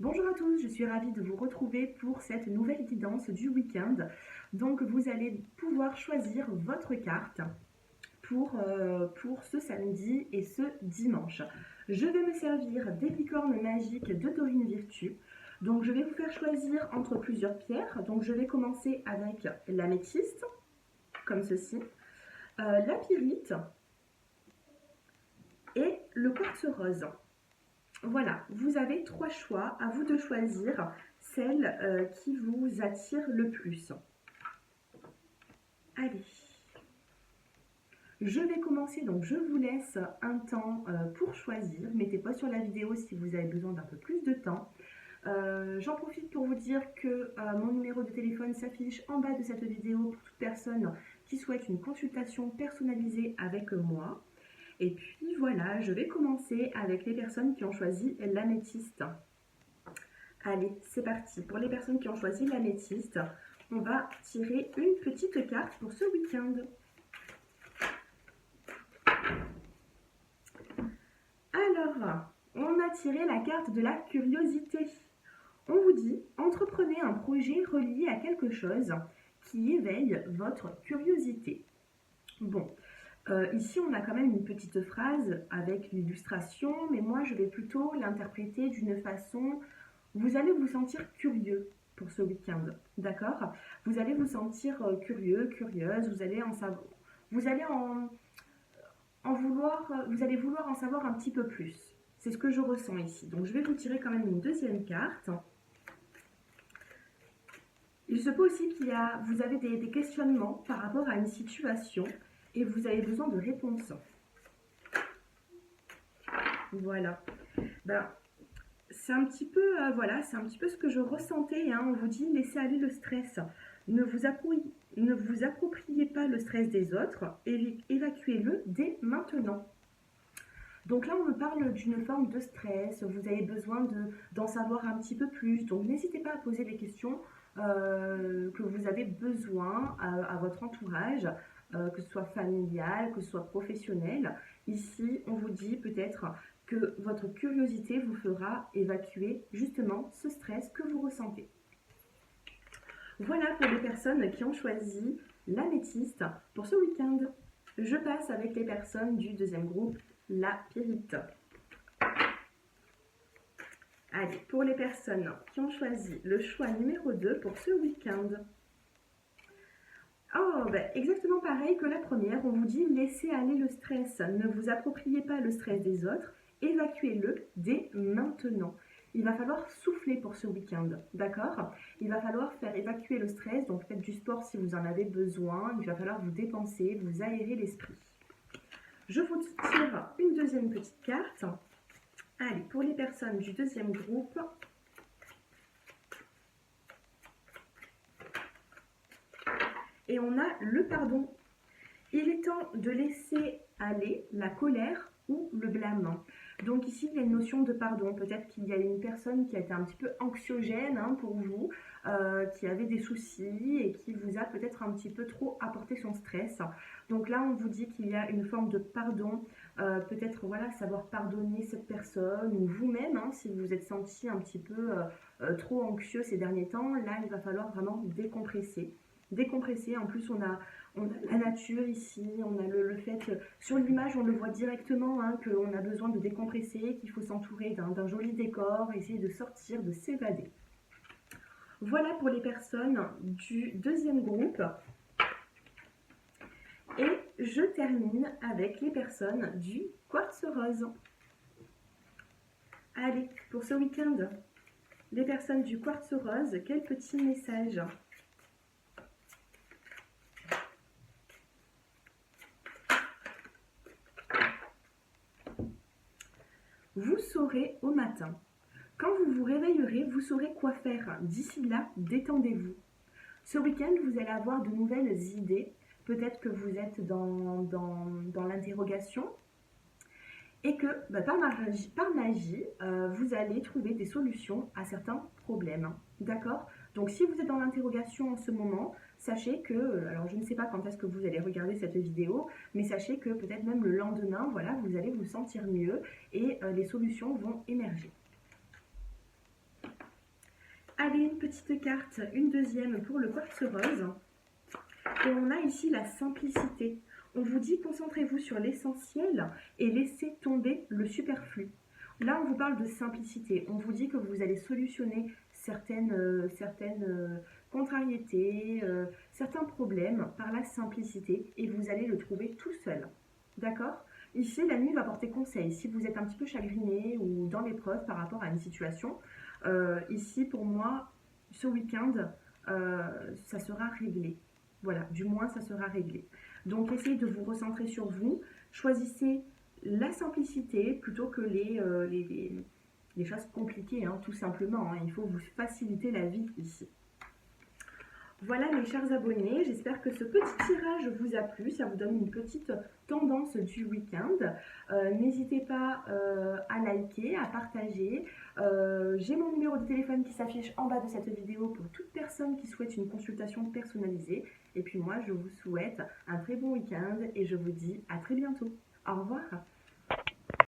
Bonjour à tous, je suis ravie de vous retrouver pour cette nouvelle guidance du week-end. Donc vous allez pouvoir choisir votre carte pour ce samedi et ce dimanche. Je vais me servir des licornes magiques de Dorine Virtue. Donc je vais vous faire choisir entre plusieurs pierres. Donc je vais commencer avec l'améthyste, comme ceci, la pyrite et le quartz rose. Voilà, vous avez 3 choix, à vous de choisir celle qui vous attire le plus. Allez, je vais commencer, donc je vous laisse un temps pour choisir. Mettez pas sur la vidéo si vous avez besoin d'un peu plus de temps. J'en profite pour vous dire que mon numéro de téléphone s'affiche en bas de cette vidéo pour toute personne qui souhaite une consultation personnalisée avec moi. Et puis voilà, je vais commencer avec les personnes qui ont choisi l'améthyste. Allez, c'est parti. Pour les personnes qui ont choisi l'améthyste, on va tirer une petite carte pour ce week-end. Alors, on a tiré la carte de la curiosité. On vous dit, entreprenez un projet relié à quelque chose qui éveille votre curiosité. Bon, ici on a quand même une petite phrase avec l'illustration, mais moi je vais plutôt l'interpréter d'une façon, vous allez vous sentir curieux pour ce week-end, d'accord? Vous allez vous sentir curieux, curieuse, vous allez en savoir, vous allez vous allez vouloir en savoir un petit peu plus. C'est ce que je ressens ici. Donc je vais vous tirer quand même une deuxième carte. Il se peut aussi vous avez des questionnements par rapport à une situation et vous avez besoin de réponses. Voilà. Ben, c'est un petit peu, voilà, c'est un petit peu ce que je ressentais. Hein. On vous dit laissez aller le stress. Ne vous appropriez pas le stress des autres. Évacuez-le dès maintenant. Donc là, on me parle d'une forme de stress. Vous avez besoin d'en savoir un petit peu plus. Donc n'hésitez pas à poser les questions que vous avez besoin à votre entourage, que ce soit familial, que ce soit professionnel. Ici, on vous dit peut-être que votre curiosité vous fera évacuer justement ce stress que vous ressentez. Voilà pour les personnes qui ont choisi l'améthyste pour ce week-end. Je passe avec les personnes du deuxième groupe, la pyrite. Allez, pour les personnes qui ont choisi le choix numéro 2 pour ce week-end. Oh, ben, exactement pareil que la première, on vous dit laissez aller le stress, ne vous appropriez pas le stress des autres, évacuez-le dès maintenant. Il va falloir souffler pour ce week-end, d'accord? Il va falloir faire évacuer le stress, donc faites du sport si vous en avez besoin, il va falloir vous dépenser, vous aérer l'esprit. Je vous tire une deuxième petite carte. Allez, pour les personnes du deuxième groupe, et on a le pardon. Il est temps de laisser aller la colère ou le blâme. Donc ici, il y a une notion de pardon. Peut-être qu'il y a une personne qui a été un petit peu anxiogène pour vous, qui avait des soucis et qui vous a peut-être un petit peu trop apporté son stress. Donc là, on vous dit qu'il y a une forme de pardon. Peut-être voilà, savoir pardonner cette personne ou vous-même, si vous vous êtes senti un petit peu trop anxieux ces derniers temps. Là, il va falloir vraiment décompresser. Décompresser, en plus on a la nature ici, on a le fait que sur l'image on le voit directement qu'on a besoin de décompresser, qu'il faut s'entourer d'un joli décor, essayer de sortir, de s'évader. Voilà pour les personnes du deuxième groupe. Et je termine avec les personnes du quartz rose. Allez, pour ce week-end, les personnes du quartz rose, quel petit message ? Vous saurez au matin. Quand vous vous réveillerez, vous saurez quoi faire. D'ici là, détendez-vous. Ce week-end, vous allez avoir de nouvelles idées. Peut-être que vous êtes dans l'interrogation et que par magie vous allez trouver des solutions à certains problèmes. D'accord? Donc si vous êtes dans l'interrogation en ce moment, sachez que, alors je ne sais pas quand est-ce que vous allez regarder cette vidéo, mais sachez que peut-être même le lendemain, voilà, vous allez vous sentir mieux et les solutions vont émerger. Allez, une petite carte, une deuxième pour le quartz rose. Et on a ici la simplicité. On vous dit concentrez-vous sur l'essentiel et laissez tomber le superflu. Là, on vous parle de simplicité. On vous dit que vous allez solutionner certaines contrariétés, certains problèmes par la simplicité et vous allez le trouver tout seul. D'accord? Ici, la nuit va porter conseil. Si vous êtes un petit peu chagriné ou dans l'épreuve par rapport à une situation, ici, pour moi, ce week-end, ça sera réglé. Voilà, du moins, ça sera réglé. Donc, essayez de vous recentrer sur vous. Choisissez la simplicité plutôt que les choses compliquées, hein, tout simplement. Hein. Il faut vous faciliter la vie ici. Voilà mes chers abonnés, j'espère que ce petit tirage vous a plu, ça vous donne une petite tendance du week-end. N'hésitez pas à liker, à partager. J'ai mon numéro de téléphone qui s'affiche en bas de cette vidéo pour toute personne qui souhaite une consultation personnalisée. Et puis moi, je vous souhaite un très bon week-end et je vous dis à très bientôt. Au revoir.